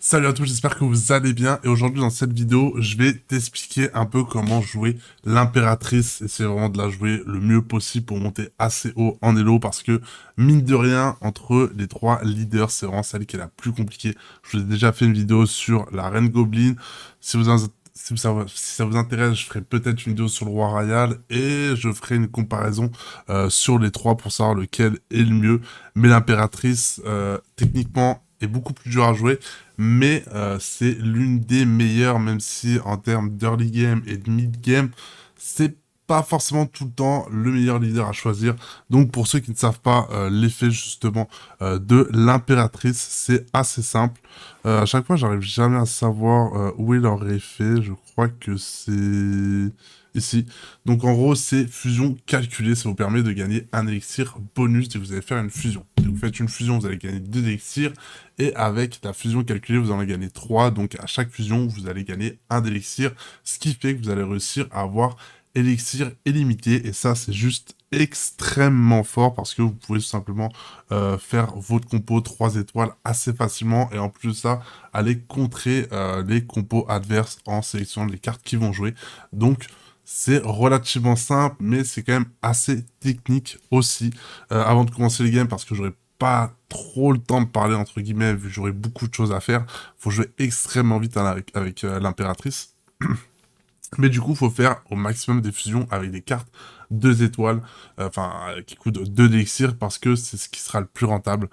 Salut à tous, j'espère que vous allez bien et aujourd'hui dans cette vidéo, je vais t'expliquer un peu comment jouer l'impératrice, essayer vraiment de la jouer le mieux possible pour monter assez haut en elo parce que mine de rien, entre les trois leaders, c'est vraiment celle qui est la plus compliquée. Je vous ai déjà fait une vidéo sur la Reine Goblin, si vous si ça vous intéresse, je ferai peut-être une vidéo sur le Roi Royal et je ferai une comparaison sur les trois pour savoir lequel est le mieux. Mais l'impératrice, techniquement, est beaucoup plus dur à jouer mais c'est l'une des meilleures, même si en termes d'early game et de mid game, c'est pas forcément tout le temps le meilleur leader à choisir. Donc pour ceux qui ne savent pas l'effet justement de l'impératrice, c'est assez simple. À chaque fois, j'arrive jamais à savoir où est leur effet. Je crois que c'est ici. Donc en gros, c'est fusion calculée. Ça vous permet de gagner un élixir bonus dès que vous allez faire une fusion. Si vous faites une fusion, vous allez gagner 2 élixirs. Et avec la fusion calculée, vous en allez gagner 3. Donc à chaque fusion, vous allez gagner un d'élixir. Ce qui fait que vous allez réussir à avoir élixir illimité. Et ça, c'est juste extrêmement fort parce que vous pouvez tout simplement faire votre compo 3 étoiles assez facilement. Et en plus de ça, aller contrer les compos adverses en sélectionnant les cartes qui vont jouer. Donc, c'est relativement simple, mais c'est quand même assez technique aussi. Avant de commencer les games, parce que j'aurais pas trop le temps de parler entre guillemets, vu que j'aurais beaucoup de choses à faire, faut jouer extrêmement vite avec l'impératrice. Mais du coup, faut faire au maximum des fusions avec des cartes 2 étoiles, qui coûtent 2 d'élixirs, parce que c'est ce qui sera le plus rentable,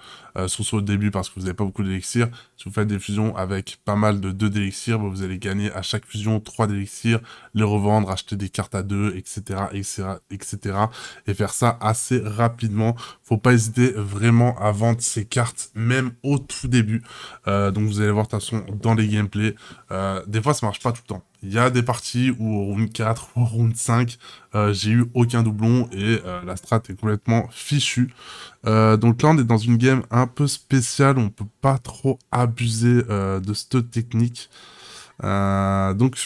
surtout au début, parce que vous n'avez pas beaucoup d'élixirs. Si vous faites des fusions avec pas mal de 2 d'élixirs, bah, vous allez gagner à chaque fusion 3 d'élixirs, les revendre, acheter des cartes à 2, etc., etc., etc., et faire ça assez rapidement. Faut pas hésiter vraiment à vendre ces cartes, même au tout début. Donc vous allez voir de toute façon dans les gameplays, des fois ça marche pas tout le temps. Il y a des parties où au round 4 ou au round 5, j'ai eu aucun doublon et la strat est complètement fichue. Donc là, on est dans une game un peu spéciale, on peut pas trop abuser de cette technique. Donc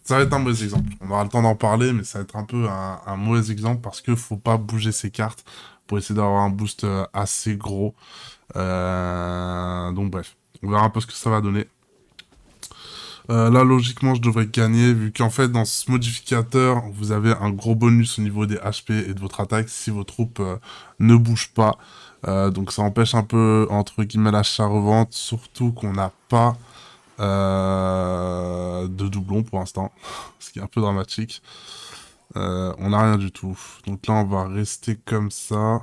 ça va être un mauvais exemple. On aura le temps d'en parler, mais ça va être un peu un mauvais exemple parce que faut pas bouger ses cartes pour essayer d'avoir un boost assez gros. Donc bref, on verra un peu ce que ça va donner. Là, logiquement, je devrais gagner, vu qu'en fait, dans ce modificateur, vous avez un gros bonus au niveau des HP et de votre attaque si vos troupes ne bougent pas. Donc ça empêche un peu, entre guillemets, l'achat-revente, surtout qu'on n'a pas de doublon pour l'instant, ce qui est un peu dramatique. On n'a rien du tout. Donc là, on va rester comme ça.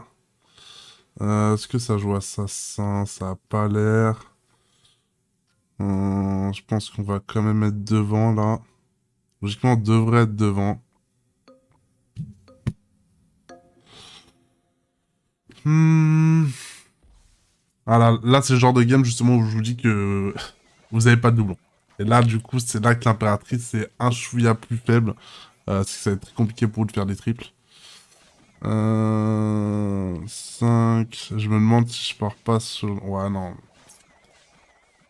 Est-ce que ça joue assassin? Ça a pas l'air. Je pense qu'on va quand même être devant, là. Logiquement, on devrait être devant. Hmm. Ah là c'est le genre de game justement où je vous dis que vous avez pas de doublon. Et là, du coup, c'est là que l'impératrice est un chouïa plus faible. Parce que ça va être très compliqué pour vous de faire des triples. 5. Je me demande si je pars pas sur... Ouais, non.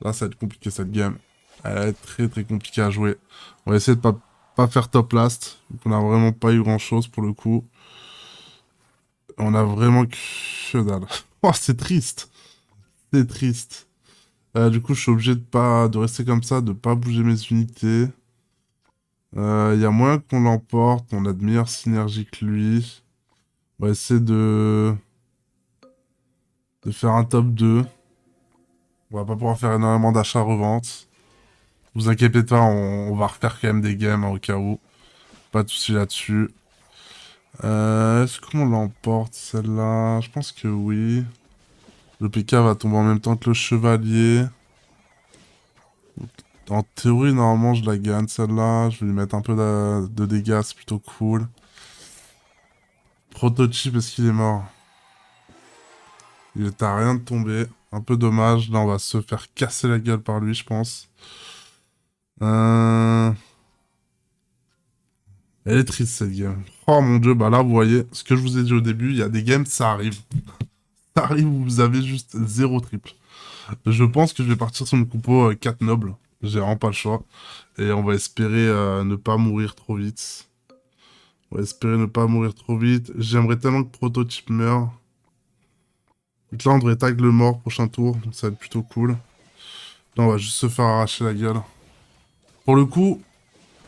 Là, ça va être compliqué cette game. Elle va être très très compliquée à jouer. On va essayer de pas faire top last. On a vraiment pas eu grand chose pour le coup. On a vraiment que dalle. Oh, c'est triste. C'est triste. Du coup, je suis obligé de rester comme ça, de pas bouger mes unités. Il y a moyen qu'on l'emporte. On a de meilleures synergies que lui. On va essayer de faire un top 2. On va pas pouvoir faire énormément d'achats-reventes. Vous inquiétez pas, on va refaire quand même des games hein, au cas où. Pas de soucis là-dessus. Est-ce qu'on l'emporte celle-là? Je pense que oui. Le PK va tomber en même temps que le chevalier. En théorie, normalement, je la gagne celle-là. Je vais lui mettre un peu de dégâts, c'est plutôt cool. Prototype, est-ce qu'il est mort? Il est à rien de tomber. Un peu dommage. Là, on va se faire casser la gueule par lui, je pense. Euh... Elle est triste, cette game. Oh mon dieu, bah là, vous voyez, ce que je vous ai dit au début, il y a des games, ça arrive. Ça arrive où vous avez juste 0 triple. Je pense que je vais partir sur une compo 4 nobles. J'ai vraiment pas le choix. Et on va espérer ne pas mourir trop vite. On va espérer ne pas mourir trop vite. J'aimerais tellement que Prototype meure. Donc là, on devrait tag le mort prochain tour, donc ça va être plutôt cool. Là, on va juste se faire arracher la gueule. Pour le coup,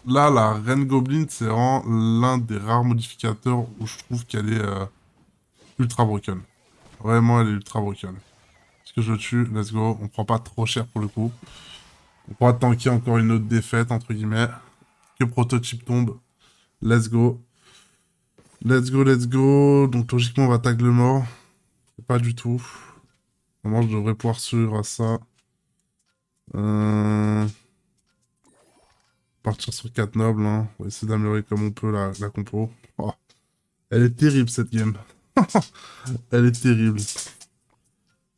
là, la Reine Goblin, c'est vraiment l'un des rares modificateurs où je trouve qu'elle est ultra broken. Vraiment, elle est ultra broken. Est-ce que je le tue? Let's go. On prend pas trop cher pour le coup. On pourra tanker encore une autre défaite, entre guillemets. Que prototype tombe. Let's go. Let's go, let's go. Donc logiquement, on va tag le mort. Pas du tout. Normalement, je devrais pouvoir suivre à ça. Euh... Partir sur 4 nobles. Hein. On va essayer d'améliorer comme on peut la compo. Oh. Elle est terrible, cette game. Elle est terrible.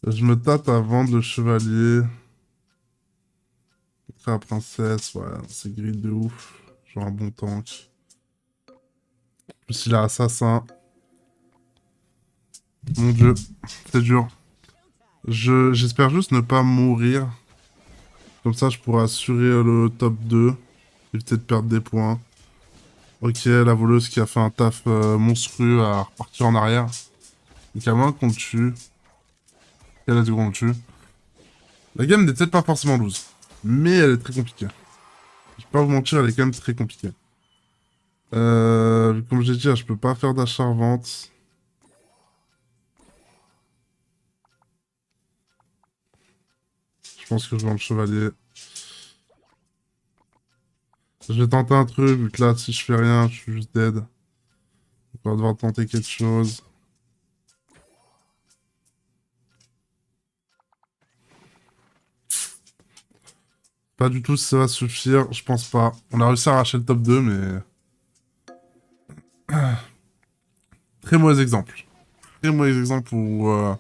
Je me tâte à vendre le chevalier. La princesse, ouais, c'est grid de ouf. Genre un bon tank. En plus, il a assassin. Mon dieu, c'est dur. J'espère juste ne pas mourir. Comme ça, je pourrais assurer le top 2. Éviter de perdre des points. Ok, la voleuse qui a fait un taf monstrueux à repartir en arrière. Donc à moins qu'on le tue. Ok, let's go, on le tue. La game n'est peut-être pas forcément loose. Mais elle est très compliquée. Je vais pas vous mentir, elle est quand même très compliquée. Comme j'ai dit, je peux pas faire d'achat-revente. Je pense que je vends le chevalier. Je vais tenter un truc, vu que là, si je fais rien, je suis juste dead. On va devoir tenter quelque chose. Pas du tout si ça va suffire, je pense pas. On a réussi à arracher le top 2, mais... Très mauvais exemple. Très mauvais exemple pour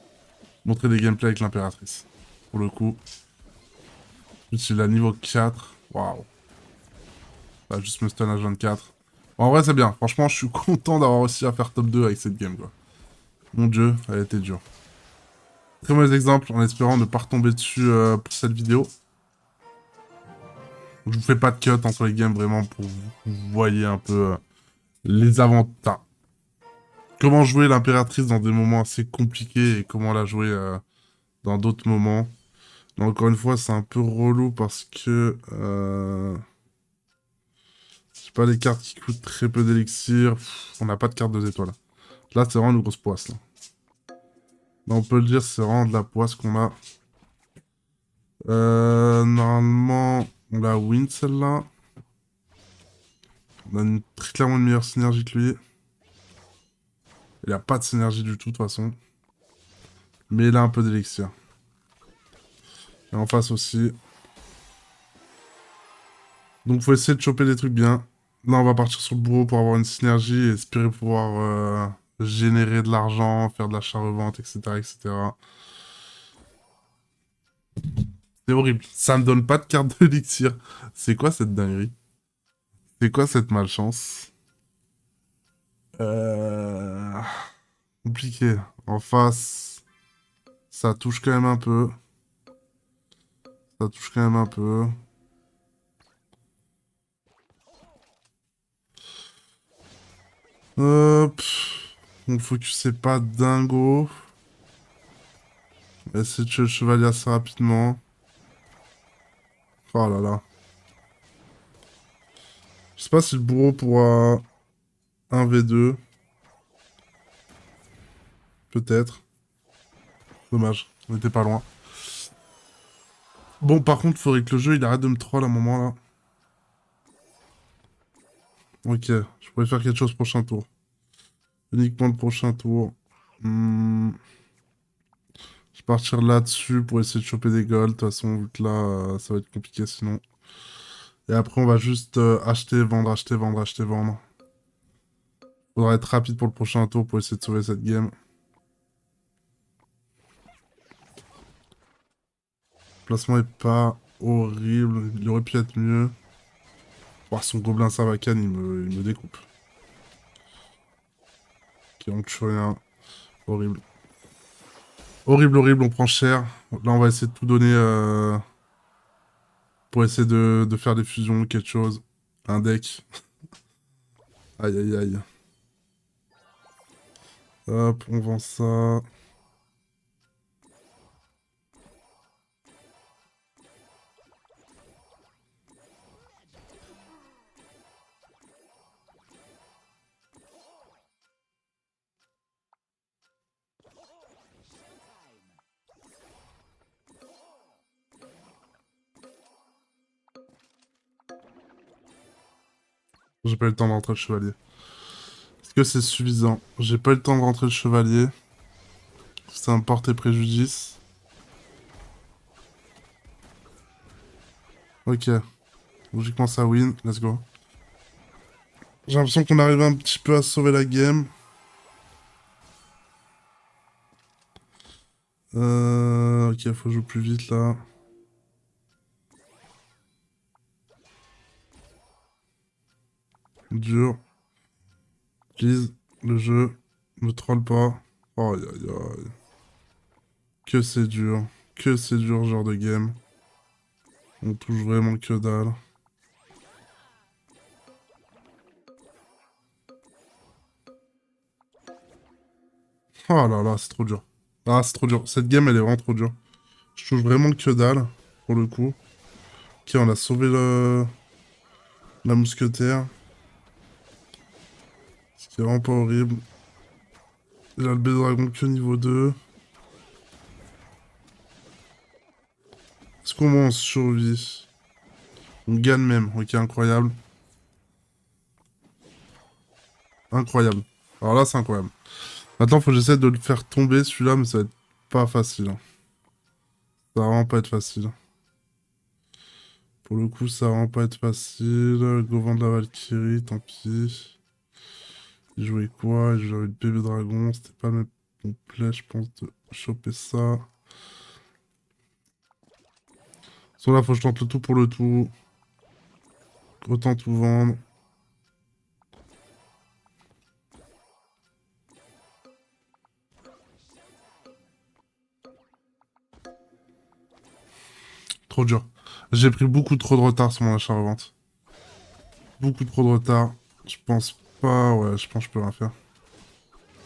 montrer des gameplays avec l'impératrice. Pour le coup. Je suis là niveau 4. Waouh. Va juste me stun à 24. Bon, en vrai, c'est bien. Franchement, je suis content d'avoir réussi à faire top 2 avec cette game, quoi. Mon dieu, elle était dure. Très mauvais exemple, en espérant ne pas retomber dessus pour cette vidéo. Je vous fais pas de cut entre les games, vraiment, pour que vous voyez un peu les avantages. Comment jouer l'impératrice dans des moments assez compliqués et comment la jouer dans d'autres moments. Mais encore une fois, c'est un peu relou parce que... c'est pas les cartes qui coûtent très peu d'élixir. On n'a pas de carte 2 étoiles. Là, c'est vraiment une grosse poisse, là. Là, on peut le dire, c'est vraiment de la poisse qu'on a. Normalement, on la win, celle-là. On a très clairement une meilleure synergie que lui. Il a pas de synergie du tout, de toute façon. Mais il a un peu d'élixir. Et en face aussi. Donc, faut essayer de choper des trucs bien. Là, on va partir sur le bourreau pour avoir une synergie et espérer pouvoir générer de l'argent, faire de l'achat-revente, etc., etc. C'est horrible. Ça me donne pas de carte d'élixir. C'est quoi cette dinguerie? C'est quoi cette malchance? Euh... Compliqué. En face, ça touche quand même un peu. Ça touche quand même un peu. Mon focus c'est pas dingo. On va essayer de tuer le chevalier assez rapidement. Oh là là. Je sais pas si le bourreau pourra 1v2. Peut-être. Dommage. On était pas loin. Bon, par contre, faudrait que le jeu il arrête de me troll à un moment là. Ok, je pourrais faire quelque chose prochain tour. Uniquement le prochain tour. Je vais partir là-dessus pour essayer de choper des golds. De toute façon, vu que là, ça va être compliqué sinon. Et après, on va juste acheter, vendre, acheter, vendre, acheter, vendre. Faudra être rapide pour le prochain tour pour essayer de sauver cette game. Le placement est pas horrible. Il aurait pu être mieux. Voir son gobelin Savacan, il me découpe. Ok, on tue rien. Horrible. Horrible, horrible, on prend cher. Là, on va essayer de tout donner pour essayer de faire des fusions, quelque chose. Un deck. Aïe, aïe, aïe. Hop, on vend ça. J'ai pas eu le temps de rentrer le chevalier. Est-ce que c'est suffisant? J'ai pas eu le temps de rentrer le chevalier. Ça va me porter préjudice. Ok. Logiquement ça win. Let's go. J'ai l'impression qu'on arrive un petit peu à sauver la game. Ok, faut jouer plus vite là. Dur. Please, le jeu. Me troll pas. Oh, aïe aïe aïe. Que c'est dur. Que c'est dur, ce genre de game. On touche vraiment que dalle. Oh là là, c'est trop dur. Ah, c'est trop dur. Cette game, elle est vraiment trop dure. Je touche vraiment que dalle, pour le coup. Ok, on a sauvé la mousquetaire. Ce qui est vraiment pas horrible. Il a le B-Dragon que niveau 2. Est-ce qu'au moins on survit? On gagne même. Ok, incroyable. Incroyable. Alors là, c'est incroyable. Maintenant, faut que j'essaie de le faire tomber celui-là, mais ça va être pas facile, hein. Ça va vraiment pas être facile. Pour le coup, ça va vraiment pas être facile. Gauvin de la Valkyrie, tant pis. Il jouait quoi? Il jouait le bébé dragon. C'était pas le même complet, je pense, de choper ça. Soit là, faut que je tente le tout pour le tout. Autant tout vendre. Trop dur. J'ai pris beaucoup trop de retard sur mon achat-revente. Beaucoup trop de retard. Je pense pas... Ouais, je pense que je peux rien faire.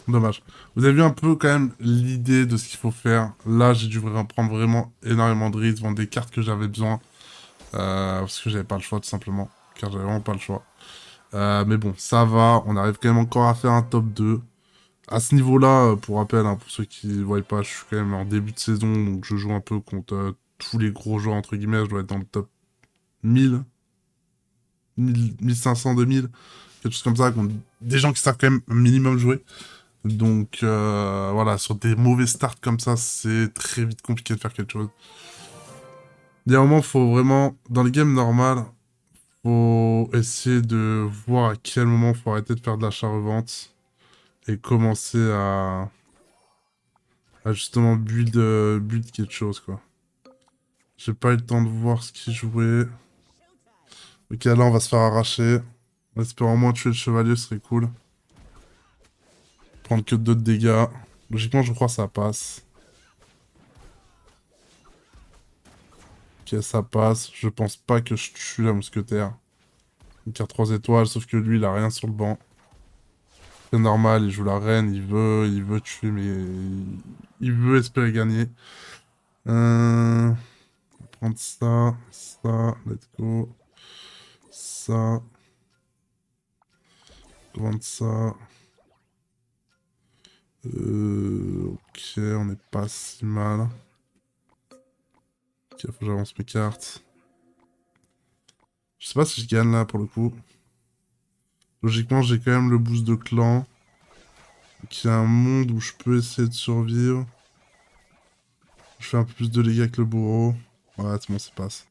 Dommage. Vous avez vu un peu quand même l'idée de ce qu'il faut faire. Là, j'ai dû prendre vraiment énormément de risques, vendre des cartes que j'avais besoin. Parce que j'avais pas le choix, tout simplement. Car j'avais vraiment pas le choix. Mais bon, ça va. On arrive quand même encore à faire un top 2. À ce niveau-là, pour rappel, hein, pour ceux qui ne voient pas, je suis quand même en début de saison. Donc je joue un peu contre tous les gros joueurs, entre guillemets. Je dois être dans le top 1000, 1500, 2000. Quelque chose comme ça. Contre des gens qui savent quand même un minimum jouer. Donc voilà, sur des mauvais starts comme ça, c'est très vite compliqué de faire quelque chose. Il y a un moment, faut vraiment, dans les games normales, faut essayer de voir à quel moment faut arrêter de faire de l'achat-revente et commencer à justement build quelque chose, quoi. J'ai pas eu le temps de voir ce qu'il jouait. Ok, là, on va se faire arracher. En espérant au moins tuer le chevalier, ce serait cool. Prendre que 2 de dégâts. Logiquement, je crois que ça passe. Ok, ça passe. Je pense pas que je tue la mousquetaire. Une carte 3 étoiles, sauf que lui, il a rien sur le banc. C'est normal, il joue la reine, il veut tuer, mais il veut espérer gagner. On va prendre ça, ça, let's go. Ça. Prendre ça. Ok, on est pas si mal. Ok, faut que j'avance mes cartes. Je sais pas si je gagne là pour le coup. Logiquement, j'ai quand même le boost de clan. Donc il y a un monde où je peux essayer de survivre. Je fais un peu plus de dégâts que le bourreau. Ouais, c'est bon, ça passe.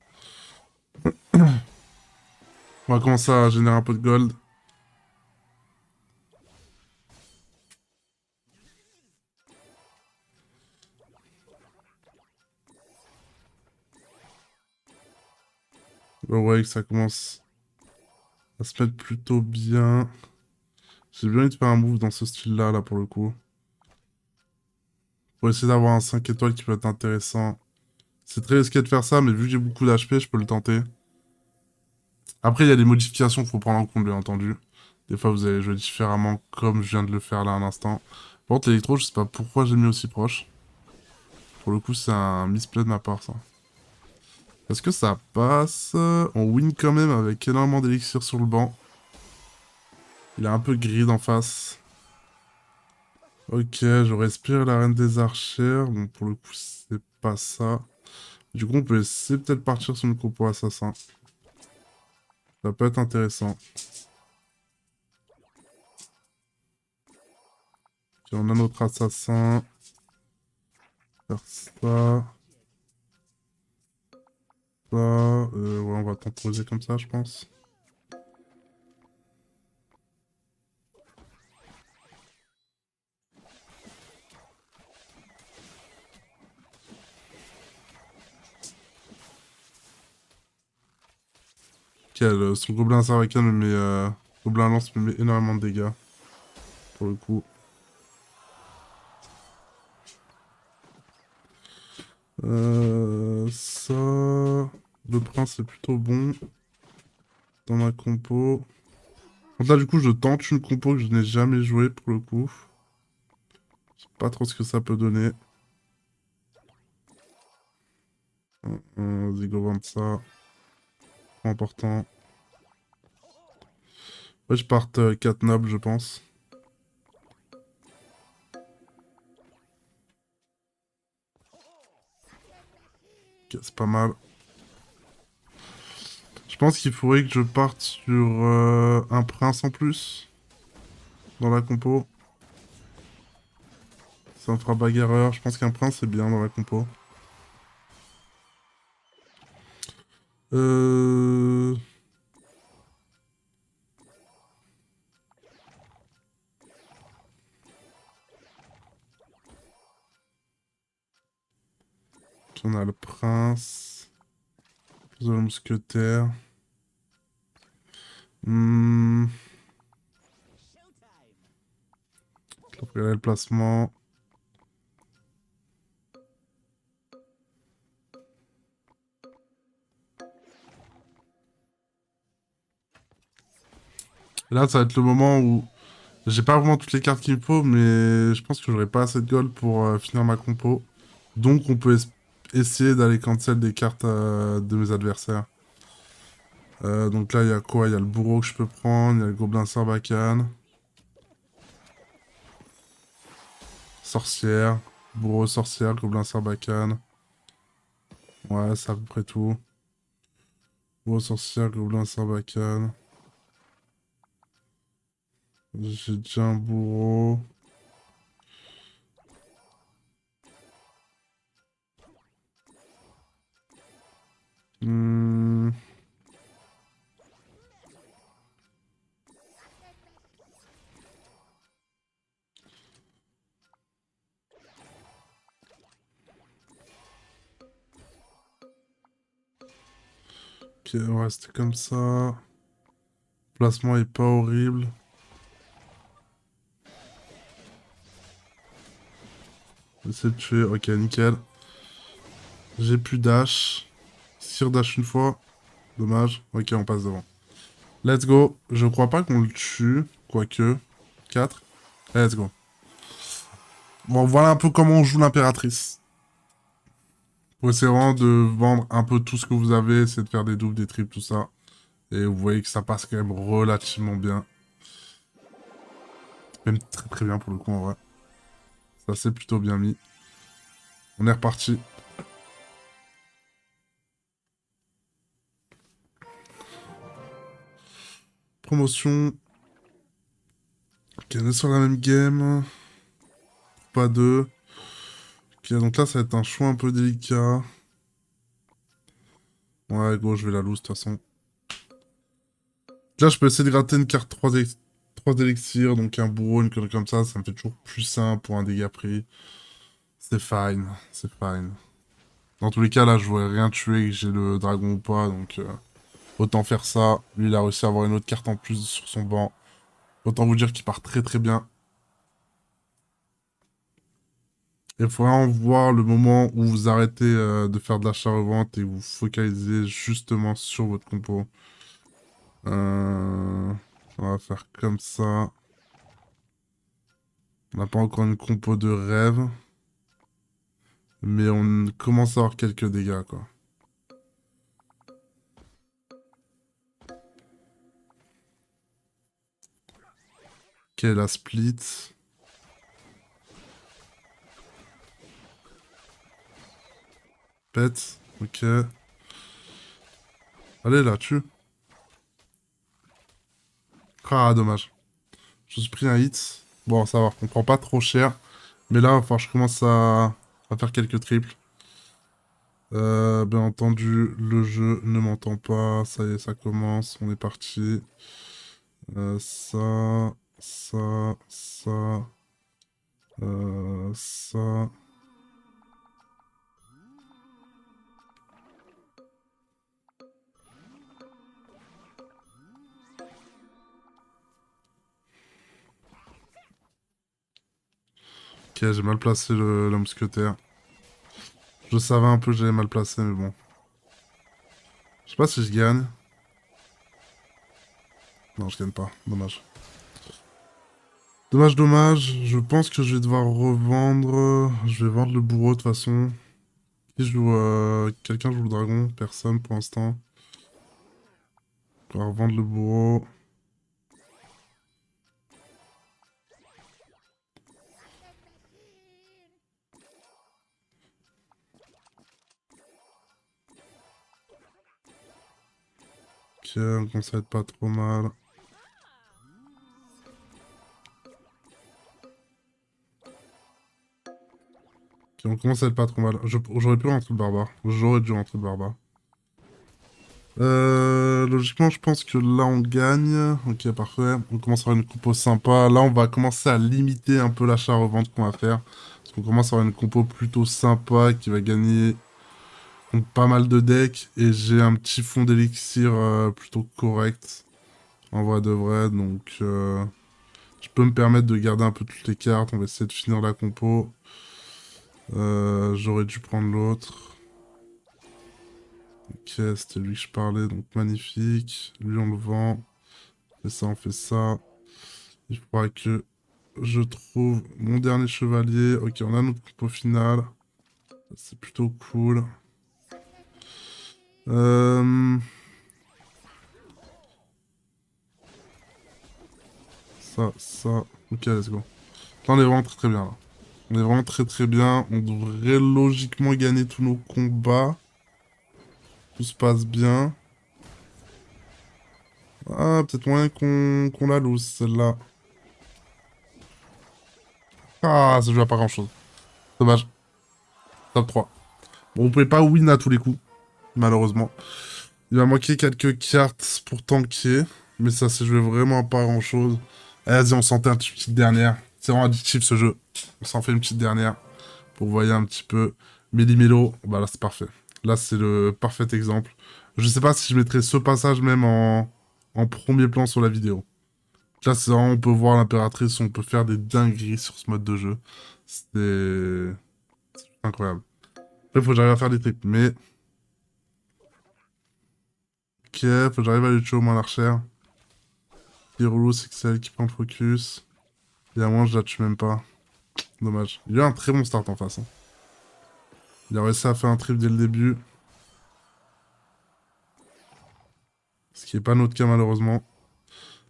On va commencer à générer un peu de gold. Ouais, que ça commence à se mettre plutôt bien. J'ai bien envie de faire un move dans ce style-là, là, pour le coup. Pour essayer d'avoir un 5 étoiles qui peut être intéressant. C'est très risqué de faire ça, mais vu que j'ai beaucoup d'HP, je peux le tenter. Après, il y a des modifications qu'il faut prendre en compte, bien entendu. Des fois, vous allez jouer différemment, comme je viens de le faire là à l'instant. Par contre, l'électro, je sais pas pourquoi j'ai mis aussi proche. Pour le coup, c'est un misplay de ma part, ça. Est-ce que ça passe? On win quand même avec énormément d'élixir sur le banc. Il a un peu grid en face. Ok, je respire la reine des archères. Bon, pour le coup, c'est pas ça. Du coup, on peut essayer peut-être partir sur une compo assassin. Ça peut être intéressant. Ok, on a notre assassin. Faire ça. Ça. Ouais, on va temporiser comme ça, je pense. Son gobelin sarracan me met... Gobelin lance me met énormément de dégâts. Pour le coup. Ça... Le prince est plutôt bon. Dans ma compo. Donc là, du coup, je tente une compo que je n'ai jamais jouée, pour le coup. Je sais pas trop ce que ça peut donner. Zigo vendre ça. Trop important. Ouais, je parte 4 nobles, je pense. Ok, c'est pas mal. Je pense qu'il faudrait que je parte sur un prince en plus. Dans la compo. Ça me fera bagarreur. Je pense qu'un prince, c'est bien dans la compo. Euh... On a le prince. Le mousquetaire. Hmm. Je vais regarder le placement. Et là, ça va être le moment où j'ai pas vraiment toutes les cartes qu'il me faut, mais je pense que j'aurai pas assez de gold pour finir ma compo. Donc, on peut essayer d'aller cancel des cartes de mes adversaires. Donc là, il y a quoi? Il y a le bourreau que je peux prendre, il y a le gobelin sarbacane. Sorcière. Bourreau, sorcière, gobelin sarbacane. Ouais, c'est à peu près tout. Bourreau, sorcière, gobelin sarbacane. J'ai déjà un bourreau. Hmm. Ok, on va rester comme ça. Le placement est pas horrible. Essayer de tuer. Ok, nickel. J'ai plus dash. Sire dash une fois. Dommage. Ok, on passe devant. Let's go. Je crois pas qu'on le tue. Quoique. 4. Let's go. Bon, voilà un peu comment on joue l'impératrice. Faut essayer vraiment de vendre un peu tout ce que vous avez, essayer de faire des doubles, des triples, tout ça. Et vous voyez que ça passe quand même relativement bien. Même très très bien pour le coup en vrai. Ça s'est plutôt bien mis. On est reparti. Promotion. Ok, on est sur la même game. Pas deux. Ok, donc là ça va être un choix un peu délicat. Ouais, go, je vais la lose de toute façon. Là, je peux essayer de gratter une carte 3 élixirs, donc un bourreau, une connerie comme ça me fait toujours plus simple pour un dégât pris. C'est fine, c'est fine. Dans tous les cas, là, je voudrais rien tuer, que j'ai le dragon ou pas, donc autant faire ça. Lui, il a réussi à avoir une autre carte en plus sur son banc. Autant vous dire qu'il part très très bien. Il faut vraiment voir le moment où vous arrêtez de faire de l'achat-revente et vous focalisez justement sur votre compo. On va faire comme ça. On n'a pas encore une compo de rêve. Mais on commence à avoir quelques dégâts, quoi. Ok, la split. Pète. Ok. Allez, là, tue. Ah, dommage. Je me suis pris un hit. Bon, ça va, on prend pas trop cher. Mais là, enfin, je commence à faire quelques triples. Bien entendu, le jeu ne m'entend pas. Ça y est, ça commence. On est parti. Ça. Ça. Ok, j'ai mal placé le mousquetaire. Je savais un peu que j'avais mal placé, mais bon. Je sais pas si je gagne. Non, je gagne pas. Dommage. Dommage. Je pense que je vais devoir revendre. Je vais vendre le bourreau de toute façon. Qui joue, quelqu'un joue le dragon? Personne pour l'instant. On va revendre le bourreau. Ok, on commence à être pas trop mal. Ok, on commence à être pas trop mal. J'aurais pu rentrer le barbare. J'aurais dû rentrer le barbare. Logiquement, je pense que là, on gagne. Ok, parfait. On commence à avoir une compo sympa. Là, on va commencer à limiter un peu l'achat-revente qu'on va faire. Parce qu'on commence à avoir une compo plutôt sympa qui va gagner contre pas mal de decks. Et j'ai un petit fond d'élixir plutôt correct. En vrai de vrai. Donc, je peux me permettre de garder un peu toutes les cartes. On va essayer de finir la compo. J'aurais dû prendre l'autre. Ok, c'était lui que je parlais, donc magnifique. Lui, on le vend. On fait ça. Il faudra que je trouve mon dernier chevalier. Ok, on a notre compo finale. C'est plutôt cool. Euh... Ça. Ok, let's go. Là, on est vraiment très bien, là. On est vraiment très bien. On devrait logiquement gagner tous nos combats. Tout se passe bien. Ah, peut-être moyen qu'on la lose, celle-là. Ah, ça joue à pas grand-chose. Dommage. Top 3. Bon, on pouvait pas win à tous les coups, malheureusement. Il va manquer quelques cartes pour tanker, mais ça s'est joué vraiment à pas grand-chose. Allez, vas-y, on s'en fait une petite dernière. C'est vraiment addictif ce jeu. On s'en fait une petite dernière pour voir un petit peu. Méli-mélo, bah là c'est parfait. Là c'est le parfait exemple. Je sais pas si je mettrais ce passage même en premier plan sur la vidéo. Là c'est vraiment, on peut voir l'impératrice, on peut faire des dingueries sur ce mode de jeu. C'est incroyable. Après, faut que j'arrive à faire des tricks, mais... Ok, faut que j'arrive à lui tuer au moins l'archère. Ce qui est relou, c'est que c'est elle qui prend le focus. Et à moi, je la tue même pas. Dommage. Il a un très bon start en face. Hein. Il a réussi à faire un trip dès le début. Ce qui est pas notre cas, malheureusement.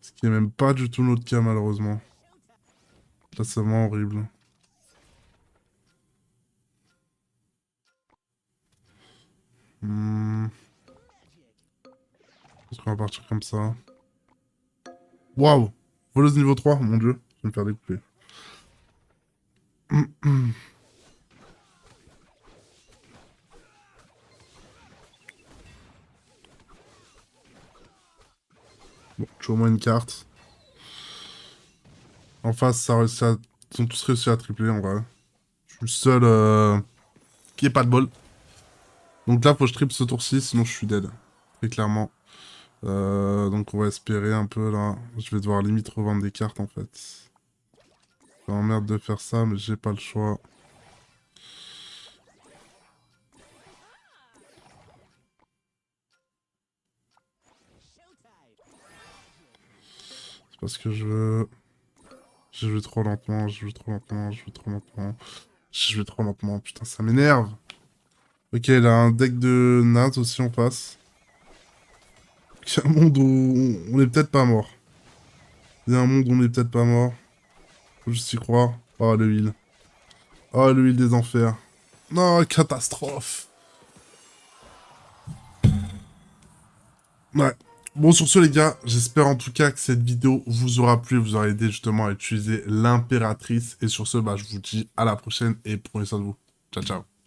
Ce qui est même pas du tout notre cas, malheureusement. Là, c'est vraiment horrible. Hmm. Est-ce qu'on va partir comme ça? Waouh! Voleuse niveau 3, mon dieu. Je vais me faire découper. Bon, j'ai au moins une carte. En face, ça a réussi à... Ils ont tous réussi à tripler, en vrai. Je suis le seul qui est pas de bol. Donc là, faut que je triple ce tour-ci, sinon je suis dead. Très clairement. Donc on va espérer un peu, là. Je vais devoir limite revendre des cartes, en fait. Ça m'emmerde de faire ça, mais j'ai pas le choix. C'est parce que je veux... Je vais trop lentement, je vais trop lentement, je vais trop lentement. Je vais trop lentement, putain, ça m'énerve. Ok, il a un deck de Naz aussi en face. Il y a un monde où on est peut-être pas mort. Il y a un monde où on est peut-être pas mort. Faut juste y croire. Oh, le heal. Oh, le heal des enfers. Non, catastrophe. Ouais. Bon, sur ce, les gars, j'espère en tout cas que cette vidéo vous aura plu, vous aura aidé justement à utiliser l'impératrice. Et sur ce, bah, je vous dis à la prochaine et prenez soin de vous. Ciao, ciao.